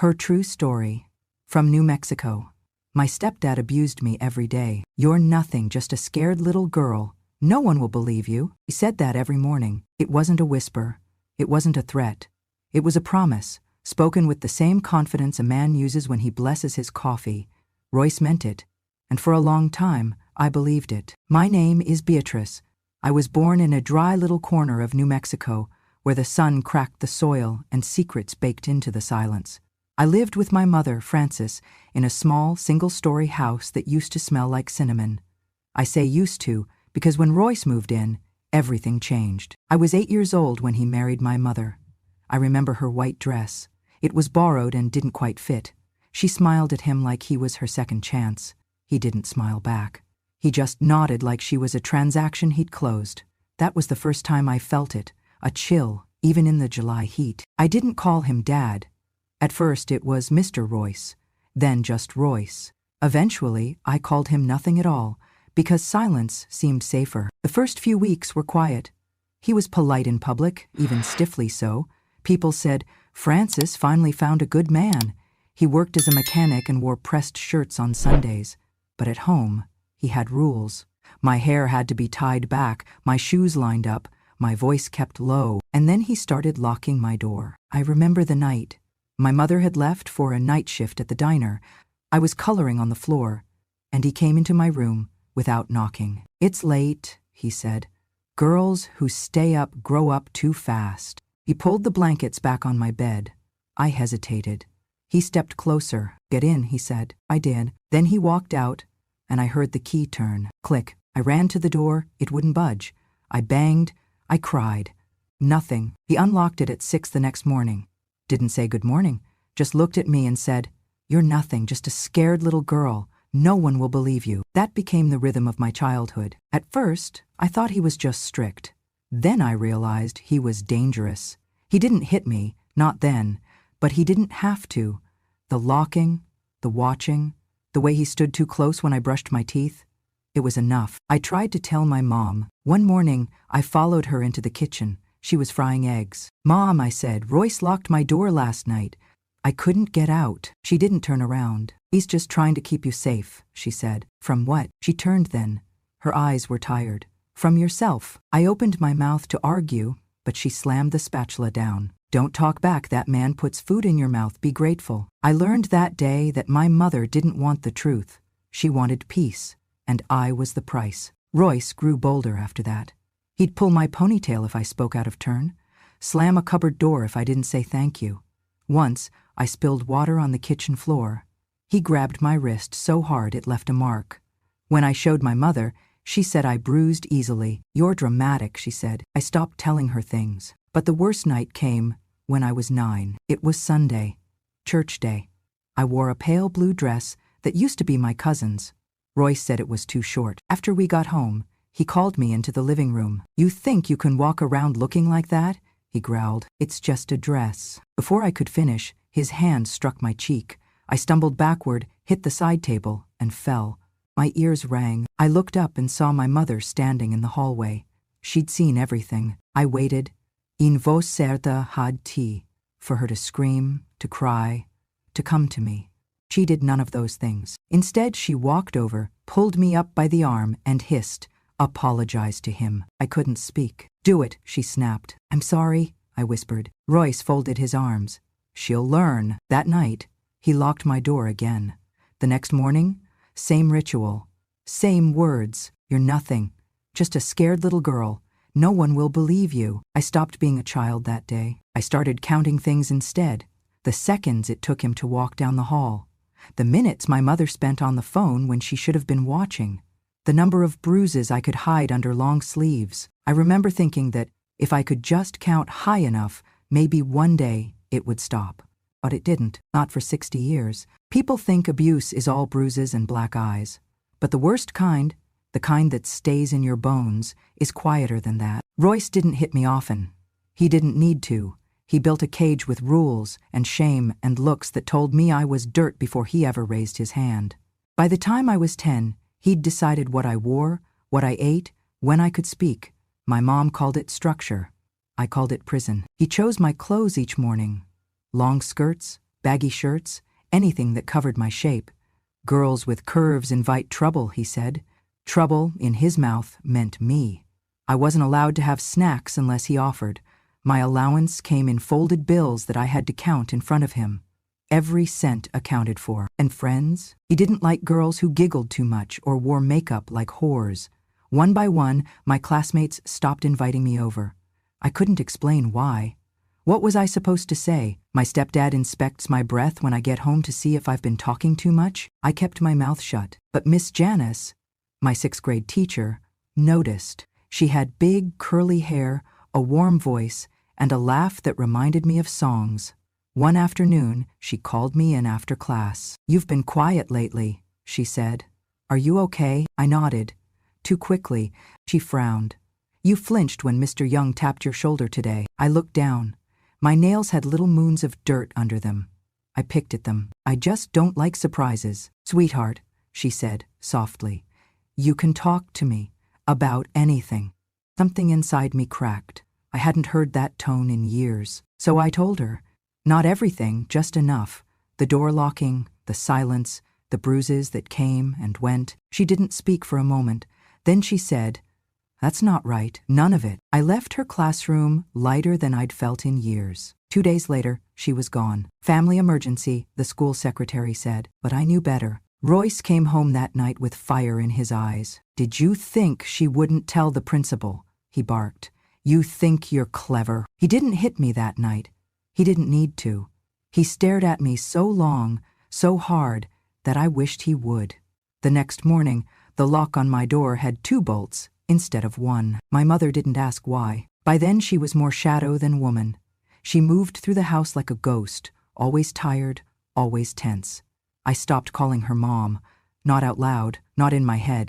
Her true story. From New Mexico. My stepdad abused me every day. You're nothing, just a scared little girl. No one will believe you. He said that every morning. It wasn't a whisper. It wasn't a threat. It was a promise, spoken with the same confidence a man uses when he blesses his coffee. Royce meant it, and for a long time, I believed it. My name is Beatrice. I was born in a dry little corner of New Mexico, where the sun cracked the soil and secrets baked into the silence. I lived with my mother, Frances, in a small, single-story house that used to smell like cinnamon. I say used to because when Royce moved in, everything changed. I was 8 years old when he married my mother. I remember her white dress. It was borrowed and didn't quite fit. She smiled at him like he was her second chance. He didn't smile back. He just nodded like she was a transaction he'd closed. That was the first time I felt it, a chill, even in the July heat. I didn't call him Dad. At first it was Mr. Royce, then just Royce. Eventually, I called him nothing at all, because silence seemed safer. The first few weeks were quiet. He was polite in public, even stiffly so. People said, Francis finally found a good man. He worked as a mechanic and wore pressed shirts on Sundays. But at home, he had rules. My hair had to be tied back, my shoes lined up, my voice kept low, and then he started locking my door. I remember the night. My mother had left for a night shift at the diner. I was coloring on the floor, and he came into my room without knocking. It's late, he said. Girls who stay up grow up too fast. He pulled the blankets back on my bed. I hesitated. He stepped closer. Get in, he said. I did. Then he walked out, and I heard the key turn. Click. I ran to the door. It wouldn't budge. I banged. I cried. Nothing. He unlocked it at 6 the next morning. Didn't say good morning. Just looked at me and said, You're nothing, just a scared little girl. No one will believe you. That became the rhythm of my childhood. At first, I thought he was just strict. Then I realized he was dangerous. He didn't hit me, not then, but he didn't have to. The locking, the watching, the way he stood too close when I brushed my teeth, it was enough. I tried to tell my mom. One morning, I followed her into the kitchen. She was frying eggs. Mom, I said, Royce locked my door last night. I couldn't get out. She didn't turn around. He's just trying to keep you safe, she said. From what? She turned then. Her eyes were tired. From yourself. I opened my mouth to argue, but she slammed the spatula down. Don't talk back. That man puts food in your mouth. Be grateful. I learned that day that my mother didn't want the truth. She wanted peace, and I was the price. Royce grew bolder after that. He'd pull my ponytail if I spoke out of turn, slam a cupboard door if I didn't say thank you. Once, I spilled water on the kitchen floor. He grabbed my wrist so hard it left a mark. When I showed my mother, she said I bruised easily. You're dramatic, she said. I stopped telling her things. But the worst night came when I was 9. It was Sunday, church day. I wore a pale blue dress that used to be my cousin's. Royce said it was too short. After we got home, he called me into the living room. You think you can walk around looking like that? He growled. It's just a dress. Before I could finish, his hand struck my cheek. I stumbled backward, hit the side table, and fell. My ears rang. I looked up and saw my mother standing in the hallway. She'd seen everything. I waited, in voce certa had ti, for her to scream, to cry, to come to me. She did none of those things. Instead, she walked over, pulled me up by the arm, and hissed, apologized to him. I couldn't speak. Do it, she snapped. I'm sorry, I whispered. Royce folded his arms. She'll learn. That night, he locked my door again. The next morning, same ritual, same words. You're nothing, just a scared little girl. No one will believe you. I stopped being a child that day. I started counting things instead. The seconds it took him to walk down the hall. The minutes my mother spent on the phone when she should have been watching. The number of bruises I could hide under long sleeves. I remember thinking that if I could just count high enough, maybe one day it would stop. But it didn't, not for 60 years. People think abuse is all bruises and black eyes. But the worst kind, the kind that stays in your bones, is quieter than that. Royce didn't hit me often. He didn't need to. He built a cage with rules and shame and looks that told me I was dirt before he ever raised his hand. By the time I was 10, he'd decided what I wore, what I ate, when I could speak. My mom called it structure. I called it prison. He chose my clothes each morning. Long skirts, baggy shirts, anything that covered my shape. Girls with curves invite trouble, he said. Trouble, in his mouth, meant me. I wasn't allowed to have snacks unless he offered. My allowance came in folded bills that I had to count in front of him. Every cent accounted for. And friends? He didn't like girls who giggled too much or wore makeup like whores. One by one, my classmates stopped inviting me over. I couldn't explain why. What was I supposed to say? My stepdad inspects my breath when I get home to see if I've been talking too much? I kept my mouth shut. But Miss Janice, my 6th grade teacher, noticed. She had big, curly hair, a warm voice, and a laugh that reminded me of songs. One afternoon, she called me in after class. "You've been quiet lately," she said. "Are you okay?" I nodded. Too quickly, she frowned. "You flinched when Mr. Young tapped your shoulder today." I looked down. My nails had little moons of dirt under them. I picked at them. "I just don't like surprises." "Sweetheart," she said softly, "you can talk to me about anything." Something inside me cracked. I hadn't heard that tone in years. So I told her. Not everything, just enough. The door locking, the silence, the bruises that came and went. She didn't speak for a moment. Then she said, "That's not right, none of it." I left her classroom lighter than I'd felt in years. 2 days later, she was gone. "Family emergency," the school secretary said, but I knew better. Royce came home that night with fire in his eyes. "Did you think she wouldn't tell the principal?" he barked. "You think you're clever." He didn't hit me that night. He didn't need to. He stared at me so long, so hard, that I wished he would. The next morning, the lock on my door had 2 bolts instead of 1. My mother didn't ask why. By then she was more shadow than woman. She moved through the house like a ghost, always tired, always tense. I stopped calling her mom, not out loud, not in my head.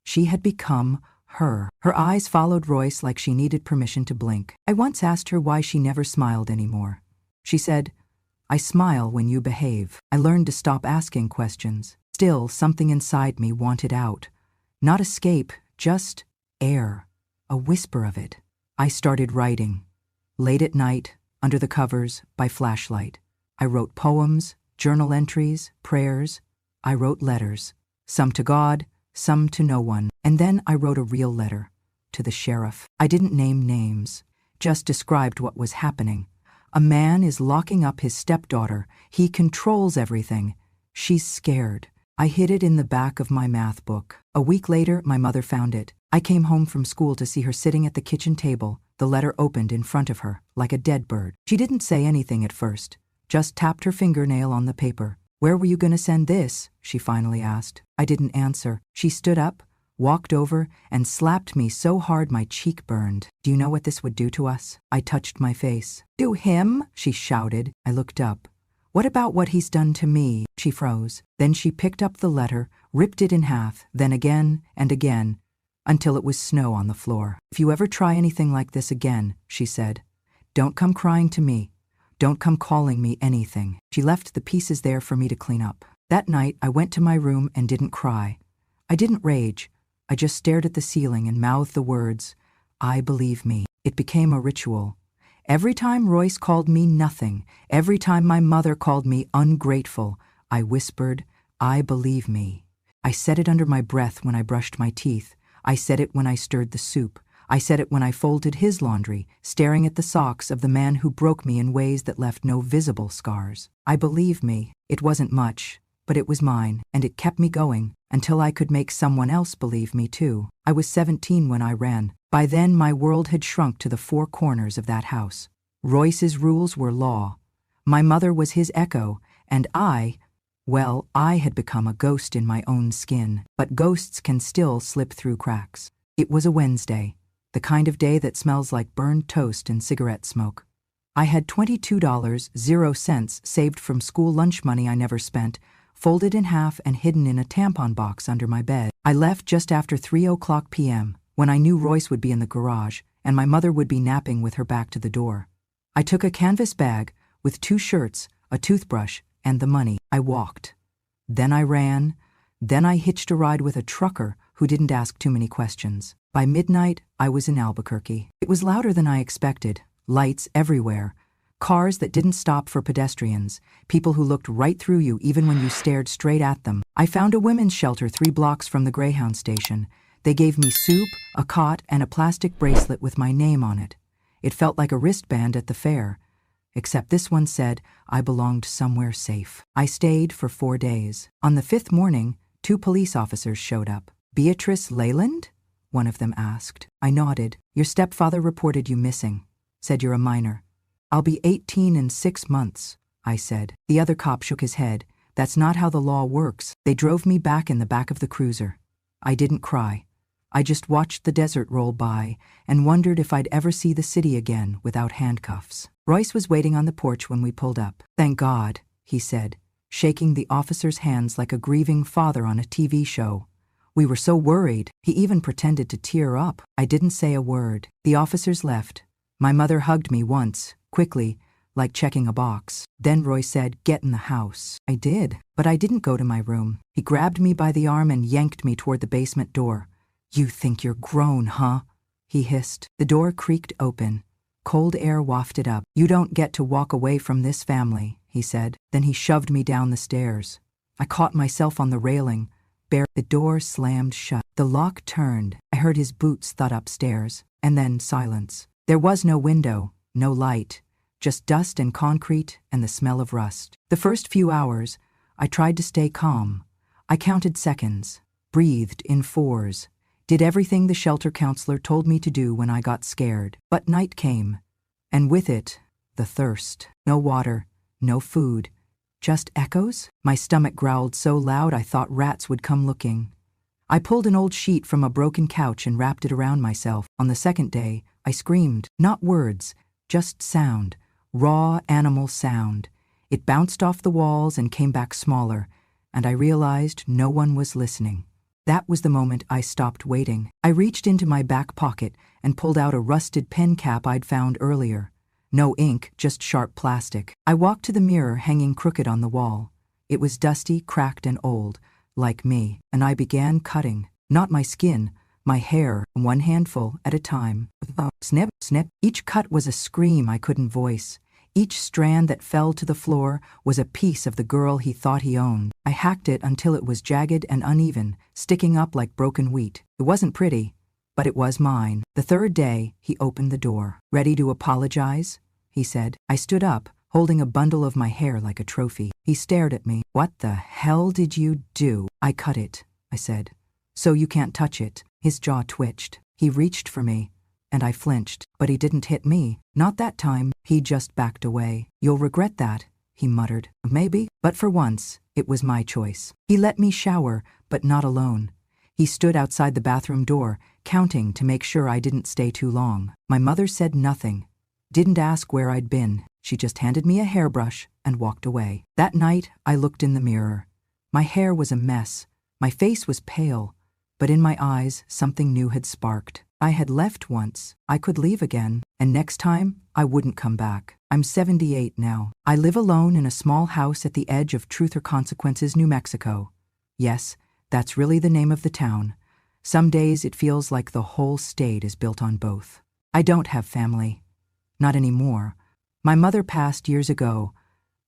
She had become her. Her eyes followed Royce like she needed permission to blink. I once asked her why she never smiled anymore. She said, "I smile when you behave." I learned to stop asking questions. Still, something inside me wanted out. Not escape, just air. A whisper of it. I started writing. Late at night, under the covers, by flashlight. I wrote poems, journal entries, prayers. I wrote letters. Some to God, some to no one. And then I wrote a real letter. To the sheriff. I didn't name names. Just described what was happening. A man is locking up his stepdaughter. He controls everything. She's scared. I hid it in the back of my math book. A week later, my mother found it. I came home from school to see her sitting at the kitchen table, the letter opened in front of her, like a dead bird. She didn't say anything at first, just tapped her fingernail on the paper. "Where were you going to send this?" she finally asked. I didn't answer. She stood up, walked over, and slapped me so hard my cheek burned. "Do you know what this would do to us?" I touched my face. "Do him?" she shouted. I looked up. "What about what he's done to me?" She froze. Then she picked up the letter, ripped it in half, then again and again, until it was snow on the floor. "If you ever try anything like this again," she said, "don't come crying to me. Don't come calling me anything." She left the pieces there for me to clean up. That night, I went to my room and didn't cry. I didn't rage. I just stared at the ceiling and mouthed the words, "I believe me." It became a ritual. Every time Royce called me nothing, every time my mother called me ungrateful, I whispered, "I believe me." I said it under my breath when I brushed my teeth. I said it when I stirred the soup. I said it when I folded his laundry, staring at the socks of the man who broke me in ways that left no visible scars. I believe me. It wasn't much, but it was mine, and it kept me going until I could make someone else believe me too. I was 17 when I ran. By then, my world had shrunk to the 4 corners of that house. Royce's rules were law. My mother was his echo, and I had become a ghost in my own skin. But ghosts can still slip through cracks. It was a Wednesday, the kind of day that smells like burned toast and cigarette smoke. I had $22.00 saved from school lunch money I never spent, folded in half and hidden in a tampon box under my bed. I left just after 3:00 p.m., when I knew Royce would be in the garage and my mother would be napping with her back to the door. I took a canvas bag with 2 shirts, a toothbrush, and the money. I walked. Then I ran. Then I hitched a ride with a trucker who didn't ask too many questions. By midnight, I was in Albuquerque. It was louder than I expected. Lights everywhere. Cars that didn't stop for pedestrians, people who looked right through you even when you stared straight at them. I found a women's shelter 3 blocks from the Greyhound station. They gave me soup, a cot, and a plastic bracelet with my name on it. It felt like a wristband at the fair, except this one said I belonged somewhere safe. I stayed for 4 days. On the 5th morning, 2 police officers showed up. "Beatrice Leyland?" one of them asked. I nodded. "Your stepfather reported you missing. Said you're a minor." "I'll be 18 in 6 months, I said. The other cop shook his head. "That's not how the law works." They drove me back in the back of the cruiser. I didn't cry. I just watched the desert roll by and wondered if I'd ever see the city again without handcuffs. Royce was waiting on the porch when we pulled up. "Thank God," he said, shaking the officer's hands like a grieving father on a TV show. "We were so worried." He even pretended to tear up. I didn't say a word. The officers left. My mother hugged me once, quickly, like checking a box. Then Roy said, "Get in the house." I did, but I didn't go to my room. He grabbed me by the arm and yanked me toward the basement door. "You think you're grown, huh?" he hissed. The door creaked open. Cold air wafted up. "You don't get to walk away from this family," he said. Then he shoved me down the stairs. I caught myself on the railing. The door slammed shut. The lock turned. I heard his boots thud upstairs. And then silence. There was no window, no light, just dust and concrete and the smell of rust. The first few hours, I tried to stay calm. I counted seconds, breathed in 4s, did everything the shelter counselor told me to do when I got scared. But night came, and with it, the thirst. No water, no food, just echoes. My stomach growled so loud I thought rats would come looking. I pulled an old sheet from a broken couch and wrapped it around myself. On the 2nd day, I screamed, not words, just sound, raw animal sound. It bounced off the walls and came back smaller, and I realized no one was listening. That was the moment I stopped waiting. I reached into my back pocket and pulled out a rusted pen cap I'd found earlier. No ink, just sharp plastic. I walked to the mirror hanging crooked on the wall. It was dusty, cracked, and old, like me, and I began cutting. Not my skin, my hair, 1 handful at a time. Snip, snip. Each cut was a scream I couldn't voice. Each strand that fell to the floor was a piece of the girl he thought he owned. I hacked it until it was jagged and uneven, sticking up like broken wheat. It wasn't pretty, but it was mine. The 3rd day, he opened the door. "Ready to apologize?" he said. I stood up, holding a bundle of my hair like a trophy. He stared at me. "What the hell did you do?" "I cut it," I said. "So you can't touch it." His jaw twitched. He reached for me, and I flinched. But he didn't hit me. Not that time. He just backed away. "You'll regret that," he muttered. "Maybe." But for once, it was my choice. He let me shower, but not alone. He stood outside the bathroom door, counting to make sure I didn't stay too long. My mother said nothing. Didn't ask where I'd been. She just handed me a hairbrush and walked away. That night, I looked in the mirror. My hair was a mess. My face was pale. But in my eyes, something new had sparked. I had left once. I could leave again. And next time, I wouldn't come back. I'm 78 now. I live alone in a small house at the edge of Truth or Consequences, New Mexico. Yes, that's really the name of the town. Some days it feels like the whole state is built on both. I don't have family. Not anymore. My mother passed years ago.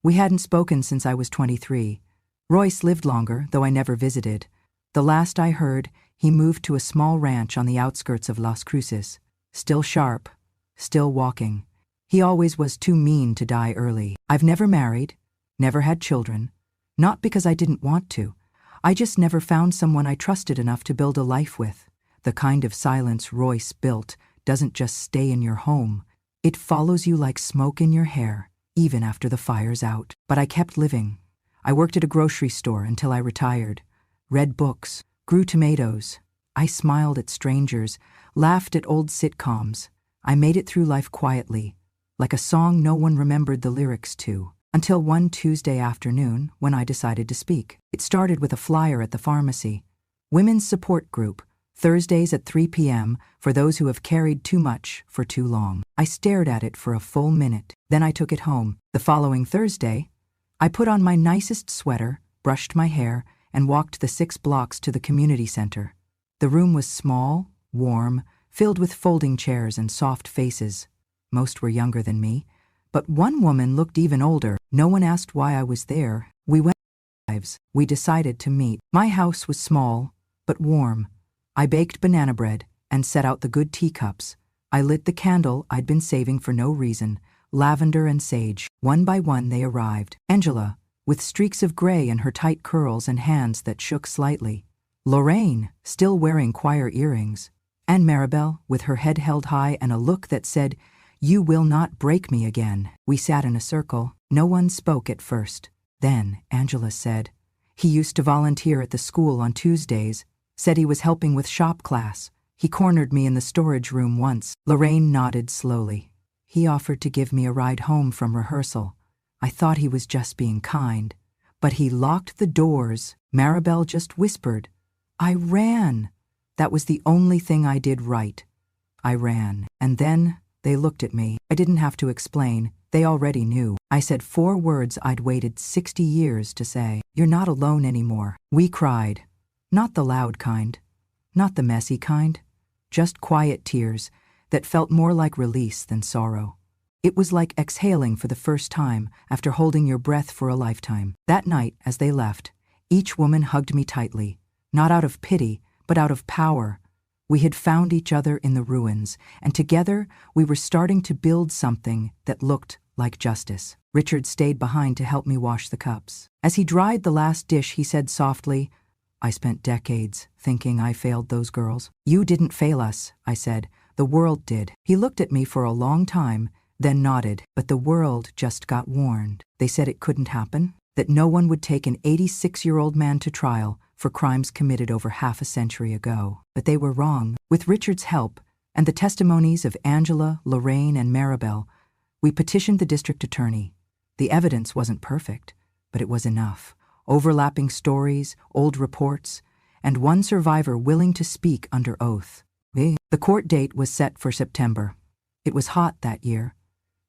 We hadn't spoken since I was 23. Royce lived longer, though I never visited. The last I heard, he moved to a small ranch on the outskirts of Las Cruces. Still sharp, still walking. He always was too mean to die early. I've never married, never had children. Not because I didn't want to. I just never found someone I trusted enough to build a life with. The kind of silence Royce built doesn't just stay in your home. It follows you like smoke in your hair, even after the fire's out. But I kept living. I worked at a grocery store until I retired. Read books, grew tomatoes. I smiled at strangers, laughed at old sitcoms. I made it through life quietly, like a song no one remembered the lyrics to, until one Tuesday afternoon when I decided to speak. It started with a flyer at the pharmacy. Women's Support Group, Thursdays at 3 p.m. for those who have carried too much for too long. I stared at it for a full minute. Then I took it home. The following Thursday, I put on my nicest sweater, brushed my hair, and walked the 6 blocks to the community center. The room was small, warm, filled with folding chairs and soft faces. Most were younger than me, But one woman looked even older. No one asked why I was there. We went lives. We decided to meet. My house was small, but warm. I baked banana bread and set out the good teacups. I lit the candle I'd been saving for no reason, lavender and sage. One by one they arrived. Angela, with streaks of gray in her tight curls and hands that shook slightly. Lorraine, still wearing choir earrings. And Maribel, with her head held high and a look that said, "You will not break me again." We sat in a circle. No one spoke at first. Then Angela said, "He used to volunteer at the school on Tuesdays, said he was helping with shop class. He cornered me in the storage room once." Lorraine nodded slowly. "He offered to give me a ride home from rehearsal. I thought he was just being kind. But he locked the doors." Maribel just whispered, "I ran. That was the only thing I did right. I ran." And then they looked at me. I didn't have to explain. They already knew. I said 4 words I'd waited 60 years to say. "You're not alone anymore." We cried. Not the loud kind. Not the messy kind. Just quiet tears that felt more like release than sorrow. It was like exhaling for the first time after holding your breath for a lifetime. That night, as they left, each woman hugged me tightly, not out of pity, but out of power. We had found each other in the ruins, and together we were starting to build something that looked like justice. Richard stayed behind to help me wash the cups. As he dried the last dish, he said softly, "I spent decades thinking I failed those girls." "You didn't fail us," I said. "The world did." He looked at me for a long time, then nodded. "But the world just got warned. They said it couldn't happen, that no one would take an 86-year-old man to trial for crimes committed over half a century ago. But they were wrong." With Richard's help and the testimonies of Angela, Lorraine, and Maribel, we petitioned the district attorney. The evidence wasn't perfect, but it was enough. Overlapping stories, old reports, and one survivor willing to speak under oath. The court date was set for September. It was hot that year.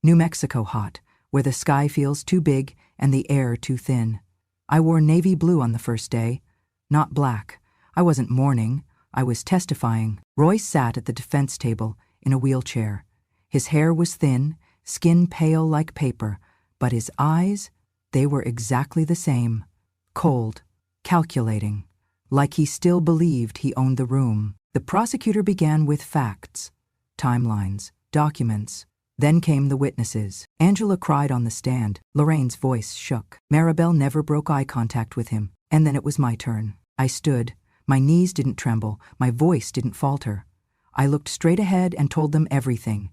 New Mexico hot, where the sky feels too big and the air too thin. I wore navy blue on the first day, not black. I wasn't mourning, I was testifying. Royce sat at the defense table in a wheelchair. His hair was thin, skin pale like paper, but his eyes, they were exactly the same. Cold, calculating, like he still believed he owned the room. The prosecutor began with facts, timelines, documents. Then came the witnesses. Angela cried on the stand. Lorraine's voice shook. Maribel never broke eye contact with him. And then it was my turn. I stood. My knees didn't tremble. My voice didn't falter. I looked straight ahead and told them everything.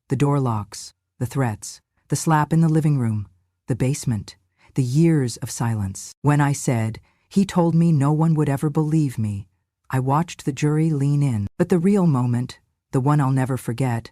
The door locks, the threats, the slap in the living room, the basement, the years of silence. When I said, he told me no one would ever believe me, I watched the jury lean in. But the real moment, the one I'll never forget,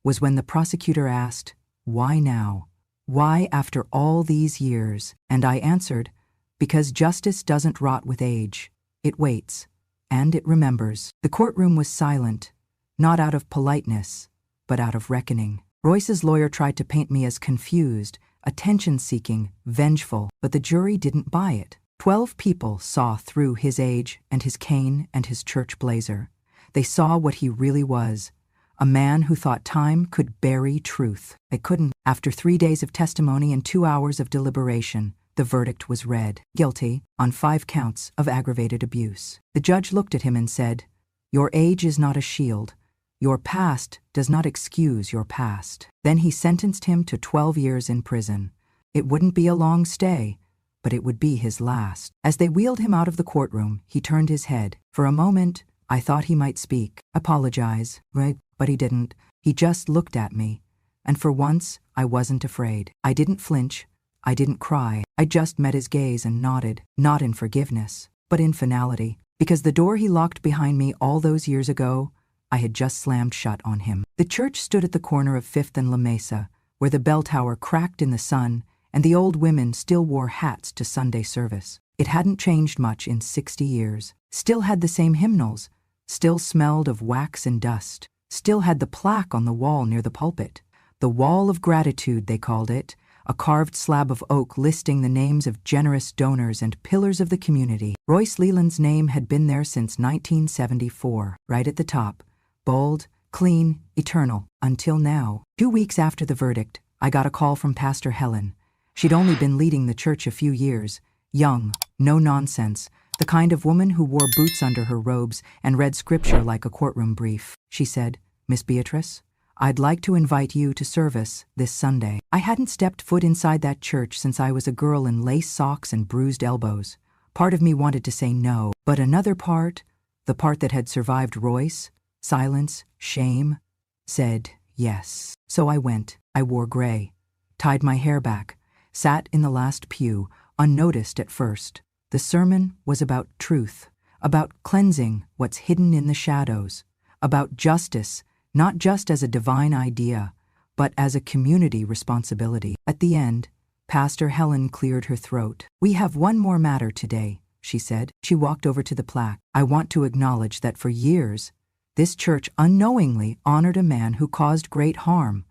was when the prosecutor asked, "Why now? Why after all these years?" And I answered, "Because justice doesn't rot with age. It waits, and it remembers." The courtroom was silent, not out of politeness, but out of reckoning. Royce's lawyer tried to paint me as confused, attention-seeking, vengeful, but the jury didn't buy it. 12 people saw through his age and his cane and his church blazer. They saw what he really was, a man who thought time could bury truth. They couldn't. After 3 days of testimony and 2 hours of deliberation, the verdict was read. Guilty on 5 counts of aggravated abuse. The judge looked at him and said, "Your age is not a shield. Your past does not excuse your past." Then he sentenced him to 12 years in prison. It wouldn't be a long stay, but it would be his last. As they wheeled him out of the courtroom, he turned his head. For a moment, I thought he might speak, apologize, right? But he didn't. He just looked at me. And for once, I wasn't afraid. I didn't flinch. I didn't cry. I just met his gaze and nodded, not in forgiveness, but in finality. Because the door he locked behind me all those years ago, I had just slammed shut on him. The church stood at the corner of 5th and La Mesa, where the bell tower cracked in the sun, and the old women still wore hats to Sunday service. It hadn't changed much in 60 years. Still had the same hymnals, still smelled of wax and dust, still had the plaque on the wall near the pulpit. The Wall of Gratitude, they called it, a carved slab of oak listing the names of generous donors and pillars of the community. Royce Leland's name had been there since 1974, right at the top, bold, clean, eternal, until now. 2 weeks after the verdict, I got a call from Pastor Helen. She'd only been leading the church a few years. Young, no nonsense, the kind of woman who wore boots under her robes and read scripture like a courtroom brief. She said, "Miss Beatrice, I'd like to invite you to service this Sunday." I hadn't stepped foot inside that church since I was a girl in lace socks and bruised elbows. Part of me wanted to say no, but another part, the part that had survived Royce, silence, shame, said yes. So I went. I wore gray, tied my hair back, sat in the last pew, unnoticed at first. The sermon was about truth, about cleansing what's hidden in the shadows, about justice, not just as a divine idea, but as a community responsibility. At the end, Pastor Helen cleared her throat. "We have one more matter today," she said. She walked over to the plaque. "I want to acknowledge that for years, this church unknowingly honored a man who caused great harm.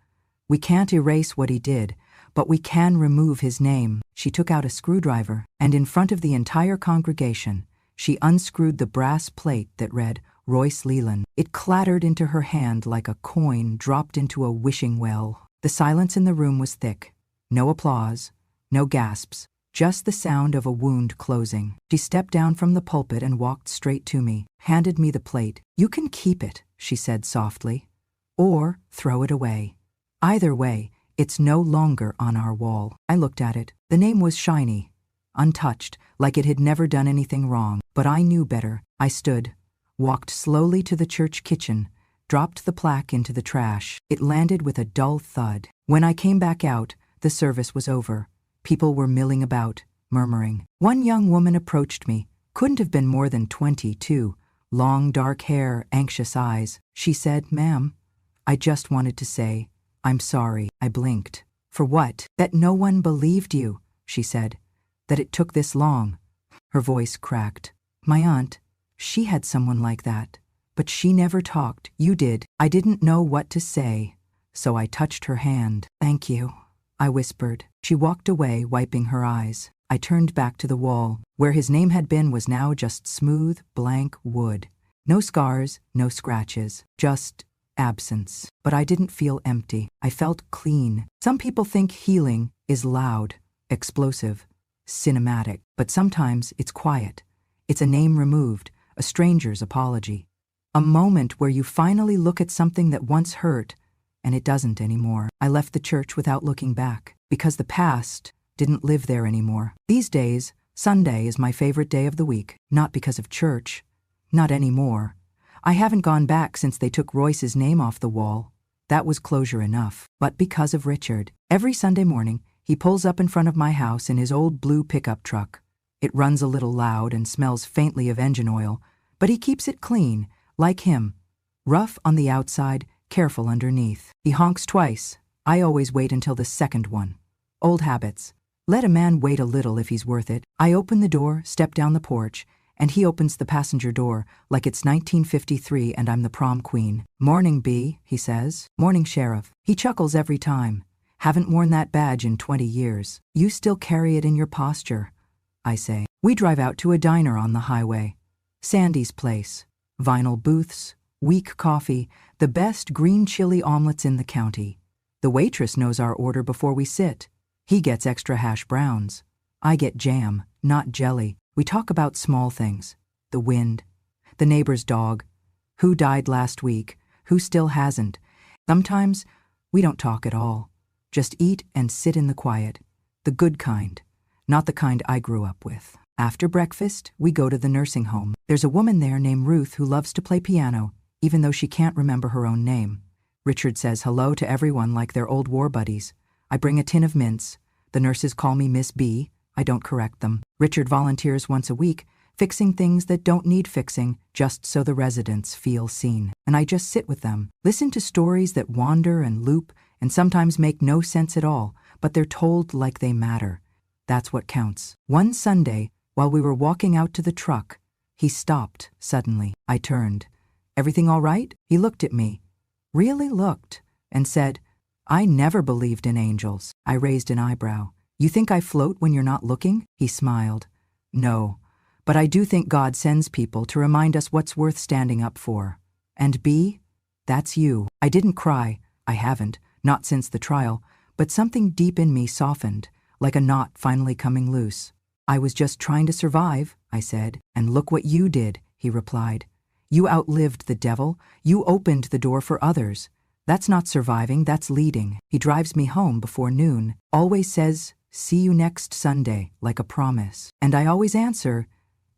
We can't erase what he did, but we can remove his name." She took out a screwdriver, and in front of the entire congregation, she unscrewed the brass plate that read, "Royce Leland." It clattered into her hand like a coin dropped into a wishing well. The silence in the room was thick. No applause, no gasps, just the sound of a wound closing. She stepped down from the pulpit and walked straight to me, handed me the plate. "You can keep it," she said softly, "or throw it away. Either way, it's no longer on our wall." I looked at it. The name was shiny, untouched, like it had never done anything wrong. But I knew better. I stood, walked slowly to the church kitchen, dropped the plaque into the trash. It landed with a dull thud. When I came back out, the service was over. People were milling about, murmuring. One young woman approached me, couldn't have been more than 22, long dark hair, anxious eyes. She said, "Ma'am, I just wanted to say, I'm sorry." I blinked. "For what?" "That no one believed you," she said. "That it took this long." Her voice cracked. "My aunt, she had someone like that. But she never talked. You did." I didn't know what to say, so I touched her hand. "Thank you," I whispered. She walked away, wiping her eyes. I turned back to the wall. Where his name had been was now just smooth, blank wood. No scars, no scratches, just absence. But I didn't feel empty. I felt clean. Some people think healing is loud, explosive, cinematic, but sometimes it's quiet. It's a name removed, a stranger's apology. A moment where you finally look at something that once hurt, and it doesn't anymore. I left the church without looking back, because the past didn't live there anymore. These days, Sunday is my favorite day of the week, not because of church, not anymore. I haven't gone back since they took Royce's name off the wall. That was closure enough. But because of Richard. Every Sunday morning, he pulls up in front of my house in his old blue pickup truck. It runs a little loud and smells faintly of engine oil, but he keeps it clean, like him. Rough on the outside, careful underneath. He honks twice. I always wait until the second one. Old habits. Let a man wait a little if he's worth it. I open the door, step down the porch, and he opens the passenger door like it's 1953 and I'm the prom queen. "Morning, B," he says. "Morning, Sheriff." He chuckles every time. "Haven't worn that badge in 20 years. You still carry it in your posture," I say. We drive out to a diner on the highway. Sandy's Place. Vinyl booths, weak coffee, the best green chili omelets in the county. The waitress knows our order before we sit. He gets extra hash browns. I get jam, not jelly. We talk about small things. The wind, the neighbor's dog, who died last week, who still hasn't. Sometimes we don't talk at all. Just eat and sit in the quiet. The good kind, not the kind I grew up with. After breakfast, we go to the nursing home. There's a woman there named Ruth who loves to play piano, even though she can't remember her own name. Richard says hello to everyone like they're old war buddies. I bring a tin of mints. The nurses call me Miss B. I don't correct them. Richard volunteers once a week, fixing things that don't need fixing, just so the residents feel seen. And I just sit with them, listen to stories that wander and loop and sometimes make no sense at all, but they're told like they matter. That's what counts. One Sunday, while we were walking out to the truck, he stopped suddenly. I turned. "Everything all right?" He looked at me, really looked, and said, "I never believed in angels." I raised an eyebrow. "You think I float when you're not looking?" He smiled. "No, but I do think God sends people to remind us what's worth standing up for. And B, that's you." I didn't cry. I haven't, not since the trial, but something deep in me softened, like a knot finally coming loose. I was just trying to survive, I said. And look what you did, he replied. You outlived the devil. You opened the door for others. That's not surviving, that's leading. He drives me home before noon, always says, see you next Sunday, like a promise. And I always answer,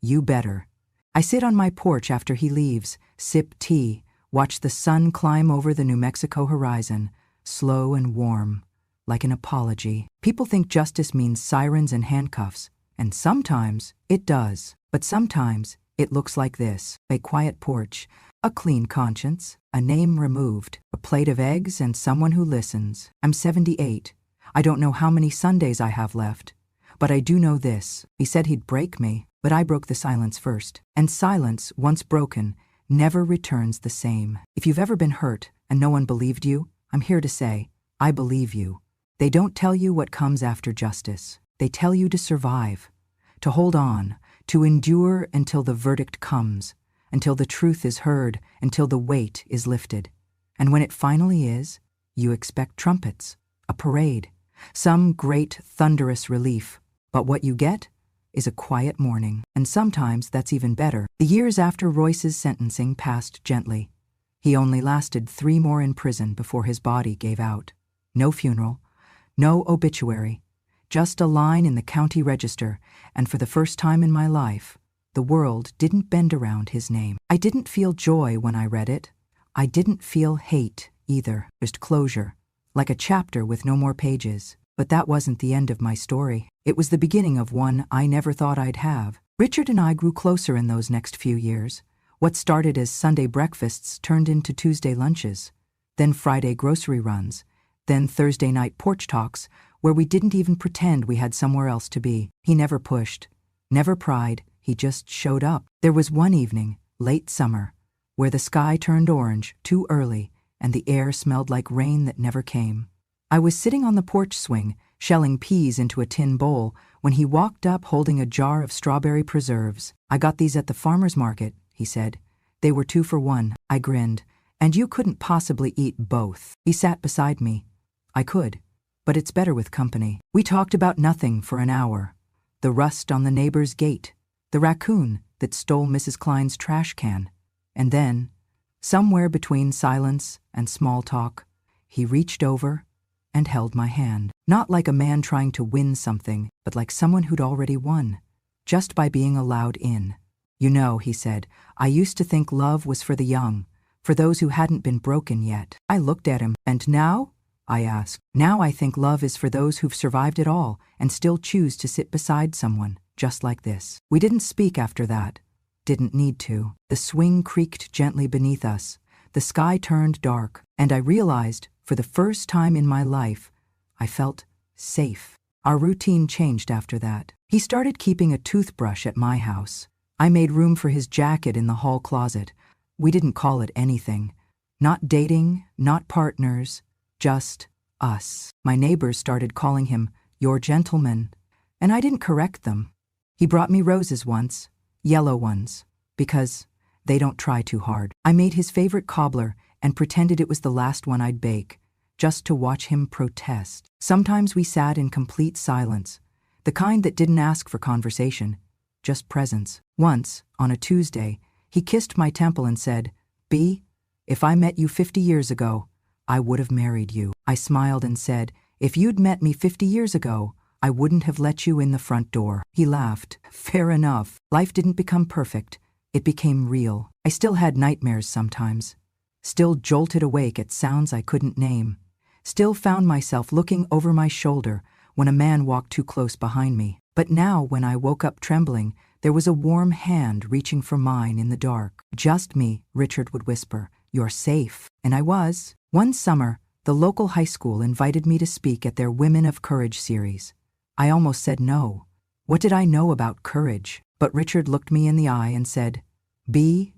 you better. I sit on my porch after he leaves, sip tea, watch the sun climb over the New Mexico horizon, slow and warm, like an apology. People think justice means sirens and handcuffs, and sometimes it does. But sometimes it looks like this: a quiet porch, a clean conscience, a name removed, a plate of eggs, and someone who listens. I'm 78. I don't know how many Sundays I have left. But I do know this. He said he'd break me, but I broke the silence first. And silence, once broken, never returns the same. If you've ever been hurt and no one believed you, I'm here to say, I believe you. They don't tell you what comes after justice. They tell you to survive, to hold on, to endure until the verdict comes, until the truth is heard, until the weight is lifted. And when it finally is, you expect trumpets, a parade, some great thunderous relief. But what you get is a quiet mourning. And sometimes that's even better. The years after Royce's sentencing passed gently. He only lasted 3 more in prison before his body gave out. No funeral, no obituary, just a line in the county register, and for the first time in my life, the world didn't bend around his name. I didn't feel joy when I read it. I didn't feel hate either, just closure, like a chapter with no more pages. But that wasn't the end of my story. It was the beginning of one I never thought I'd have. Richard and I grew closer in those next few years. What started as Sunday breakfasts turned into Tuesday lunches, then Friday grocery runs, then Thursday night porch talks, where we didn't even pretend we had somewhere else to be. He never pushed, never pried, he just showed up. There was one evening, late summer, where the sky turned orange too early and the air smelled like rain that never came. I was sitting on the porch swing, shelling peas into a tin bowl, when he walked up holding a jar of strawberry preserves. I got these at the farmer's market, he said. They were 2 for 1, I grinned. And you couldn't possibly eat both. He sat beside me. I could, but it's better with company. We talked about nothing for an hour. The rust on the neighbor's gate, the raccoon that stole Mrs. Klein's trash can. And then, somewhere between silence and small talk, he reached over and held my hand. Not like a man trying to win something, but like someone who'd already won, just by being allowed in. You know, he said, I used to think love was for the young, for those who hadn't been broken yet. I looked at him. And now? I asked. Now I think love is for those who've survived it all and still choose to sit beside someone, just like this. We didn't speak after that. Didn't need to. The swing creaked gently beneath us. The sky turned dark, and I realized, for the first time in my life, I felt safe. Our routine changed after that. He started keeping a toothbrush at my house. I made room for his jacket in the hall closet. We didn't call it anything. Not dating, not partners, just us. My neighbors started calling him your gentleman, and I didn't correct them. He brought me roses once, yellow ones, because they don't try too hard. I made his favorite cobbler and pretended it was the last one I'd bake, just to watch him protest. Sometimes we sat in complete silence, the kind that didn't ask for conversation, just presence. Once, on a Tuesday, he kissed my temple and said, "B, if I met you 50 years ago, I would have married you." I smiled and said, "If you'd met me 50 years ago, I wouldn't have let you in the front door." He laughed. Fair enough. Life didn't become perfect. It became real. I still had nightmares sometimes. Still jolted awake at sounds I couldn't name. Still found myself looking over my shoulder when a man walked too close behind me. But now, when I woke up trembling, there was a warm hand reaching for mine in the dark. "Just me," Richard would whisper. "You're safe." And I was. One summer, the local high school invited me to speak at their Women of Courage series. I almost said no. What did I know about courage? But Richard looked me in the eye and said, "B,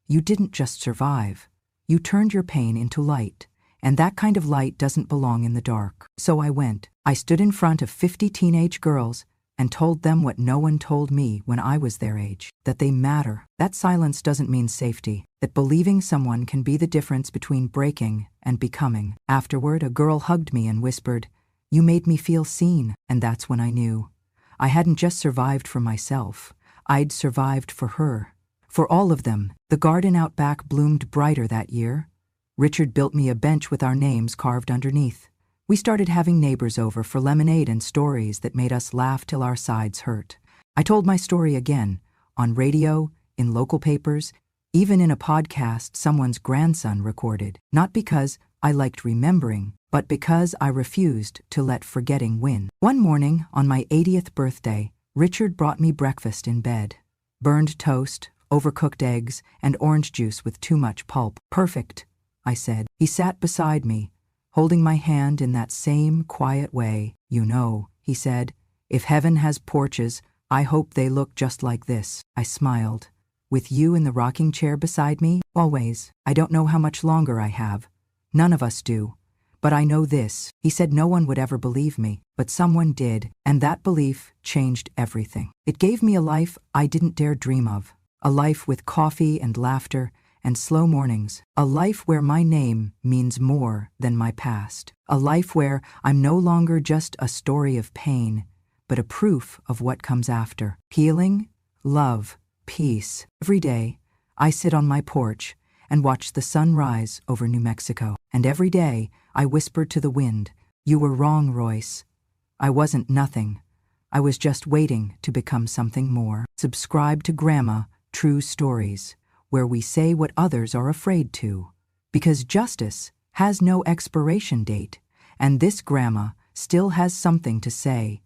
you didn't just survive. You turned your pain into light, and that kind of light doesn't belong in the dark." So I went. I stood in front of 50 teenage girls and told them what no one told me when I was their age, that they matter. That silence doesn't mean safety, that believing someone can be the difference between breaking and becoming. Afterward, a girl hugged me and whispered, You made me feel seen, and that's when I knew. I hadn't just survived for myself. I'd survived for her. For all of them. The garden out back bloomed brighter that year. Richard built me a bench with our names carved underneath. We started having neighbors over for lemonade and stories that made us laugh till our sides hurt. I told my story again, on radio, in local papers, even in a podcast someone's grandson recorded, not because I liked remembering, but because I refused to let forgetting win. One morning, on my 80th birthday, Richard brought me breakfast in bed. Burned toast, overcooked eggs, and orange juice with too much pulp. Perfect, I said. He sat beside me, holding my hand in that same quiet way. You know, he said, if heaven has porches, I hope they look just like this. I smiled. With you in the rocking chair beside me, always. I don't know how much longer I have. None of us do. But I know this. He said no one would ever believe me, but someone did, and that belief changed everything. It gave me a life I didn't dare dream of. A life with coffee and laughter and slow mornings. A life where my name means more than my past. A life where I'm no longer just a story of pain, but a proof of what comes after. Healing, love, peace. Every day, I sit on my porch and watch the sun rise over New Mexico. And every day, I whispered to the wind, you were wrong, Royce. I wasn't nothing. I was just waiting to become something more. Subscribe to Grandma True Stories, where we say what others are afraid to. Because justice has no expiration date, and this grandma still has something to say